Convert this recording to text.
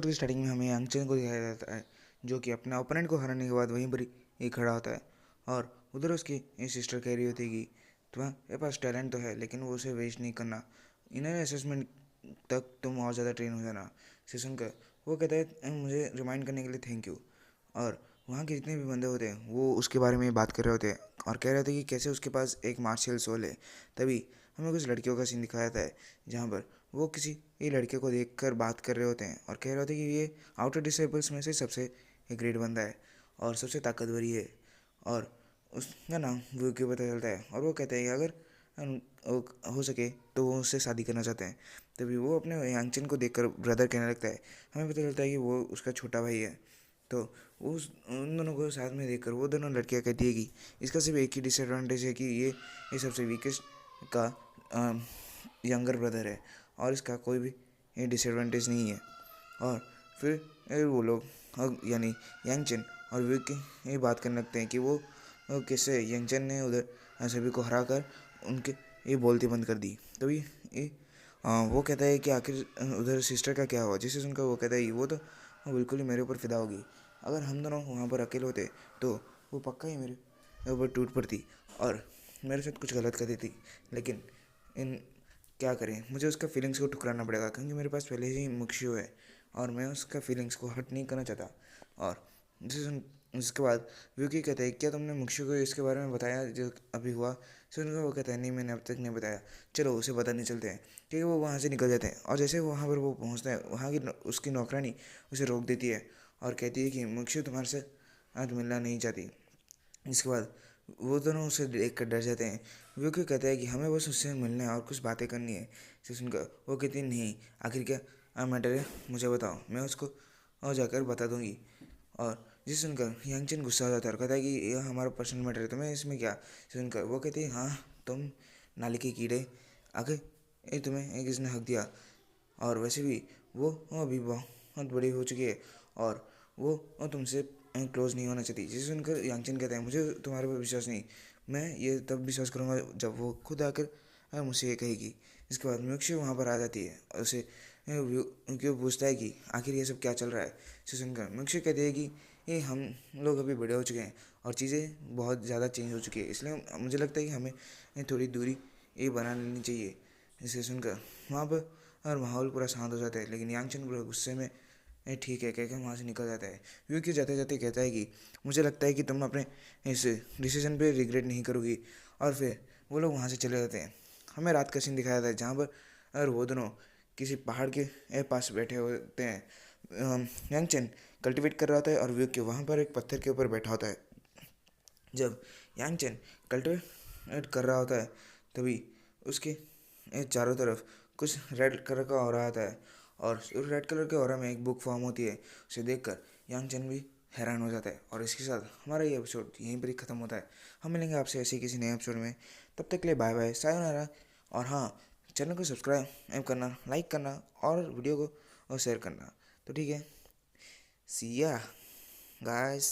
Episode की starting में हमें यांगचेन को दिखाया जाता है जो कि अपने ओपोनेंट को हराने के बाद वहीं पर ही खड़ा होता है और उधर उसकी सिस्टर कह रही होती है कि तुम्हारे पास टैलेंट तो है लेकिन वो उसे वेस्ट नहीं करना, इनर असेसमेंट तक तुम और ज़्यादा ट्रेन हो जाना। इसे सुनकर वो कहता है मुझे रिमाइंड करने के लिए थैंक यू। और वहाँ के जितने भी बंदे होते हैं वो उसके बारे में बात कर रहे होते हैं और कह रहे होते हैं कि कैसे उसके पास एक मार्शल सोल है। तभी हमें कुछ लड़कियों का सीन दिखाया जाता है जहाँ पर वो किसी ये लड़के को देखकर बात कर रहे होते हैं और कह रहे होते हैं कि ये आउटर डिसेबल्स में से सबसे ग्रेट बंदा है और सबसे ताकतवर ही है। और उसका नाम वो क्यों पता चलता है और वो कहते हैं कि अगर हो सके तो वो उससे शादी करना चाहते हैं। तभी वो अपने यांगचेन को देखकर ब्रदर कहने लगता है। हमें पता चलता है कि वो उसका छोटा भाई है। तो उस उन दोनों को साथ में देखकर वो दोनों लड़कियां कहती है कि इसका सिर्फ एक ही डिसएडवांटेज है कि ये सबसे वीकेस्ट का यंगर ब्रदर है और इसका कोई भी ये डिसएडवांटेज नहीं है। और फिर वो लोग यानी यांगचेन और विक ये बात करने लगते हैं कि वो कैसे यांगचेन ने उधर सभी को हरा कर उनके ये बोलती बंद कर दी। तभी ये वो कहता है कि आखिर उधर सिस्टर का क्या हुआ, जिसे सुनकर वो कहता है वो तो बिल्कुल ही मेरे ऊपर फिदा होगी। अगर हम दोनों वहाँ पर अकेले होते तो वो पक्का ही मेरे ऊपर टूट पड़ती और मेरे साथ कुछ गलत कर देती। लेकिन इन क्या करें, मुझे उसका फीलिंग्स को ठुकराना पड़ेगा क्योंकि मेरे पास पहले ही मुक्षियो है और मैं उसका फीलिंग्स को हर्ट नहीं करना चाहता। और उसके बाद व्यूकी कहता है क्या तुमने मुक्षियो को इसके बारे में बताया जो अभी हुआ। सुनकर वो कहता है नहीं मैंने अब तक नहीं बताया, चलो उसे बताने चलते हैं। क्योंकि वो वहाँ से निकल जाते हैं और जैसे वहाँ पर वो पहुँचता है वहाँ की उसकी नौकरानी उसे रोक देती है और कहती है कि मुक्षियो तुम्हारे से आज मिलना नहीं चाहती। इसके बाद वो दोनों उसे देख कर डर जाते हैं। वो क्यों कहता है कि हमें बस उससे मिलना है और कुछ बातें करनी है। इसे सुनकर वो कहती है नहीं आखिर क्या मैटर है मुझे बताओ, मैं उसको और जाकर बता दूंगी। और जिसे सुनकर यांगचेन गुस्सा हो जाता है और कहता है कि यह हमारा पर्सनल मैटर है, तुम्हें इसमें क्या। सुनकर वो कहती है हाँ तुम नाली के कीड़े, आखिर ये तुम्हें एक किसने हक दिया। और वैसे भी वो अभी बहुत बड़ी हो चुकी है और वो तुमसे क्लोज नहीं होना चाहती। जिसे सुनकर यांगचेन कहता है मुझे तुम्हारे पर विश्वास नहीं, मैं ये तब विश्वास करूँगा जब वो खुद आकर मुझसे ये कहेगी। इसके बाद म्यूक्शी वहाँ पर आ जाती है और उसे क्यों पूछता है कि आखिर ये सब क्या चल रहा है। इसे सुनकर म्यूक्शी कहती है कि ये हम लोग अभी बड़े हो चुके हैं और चीज़ें बहुत ज़्यादा चेंज हो चुकी है, इसलिए मुझे लगता है कि हमें थोड़ी दूरी ये बना लेनी चाहिए। इसे सुनकर वहाँ पर और माहौल पूरा शांत हो जाता है लेकिन यांगचेन पूरा गुस्से में ठीक है कहकर वहाँ से निकल जाता है। क्योंकि जाते जाते कहता है कि मुझे लगता है कि तुम अपने इस डिसीजन पे रिग्रेट नहीं करोगी। और फिर वो लोग वहाँ से चले जाते हैं। हमें रात का सीन दिखाया जाता है जहाँ पर और वो दोनों किसी पहाड़ के पास बैठे होते हैं। यांगचेन कल्टिवेट कर रहा होता है और व्यूक्य वहाँ पर एक पत्थर के ऊपर बैठा होता है। जब यांगचेन कल्टिवेट कर रहा होता है तभी उसके चारों तरफ कुछ रेड कलर का ऑरा आता है और रेड कलर के ऑरा में एक बुक फॉर्म होती है। उसे देखकर यांगचेन भी हैरान हो जाता है और इसके साथ हमारा ये एपिसोड यहीं पर ही ख़त्म होता है। हम मिलेंगे आपसे ऐसे किसी नए एपिसोड में, तब तक के लिए बाय बाय सायोनारा। और हाँ, चैनल को सब्सक्राइब करना, लाइक करना और वीडियो को शेयर करना। तो ठीक है, सी या गाइस।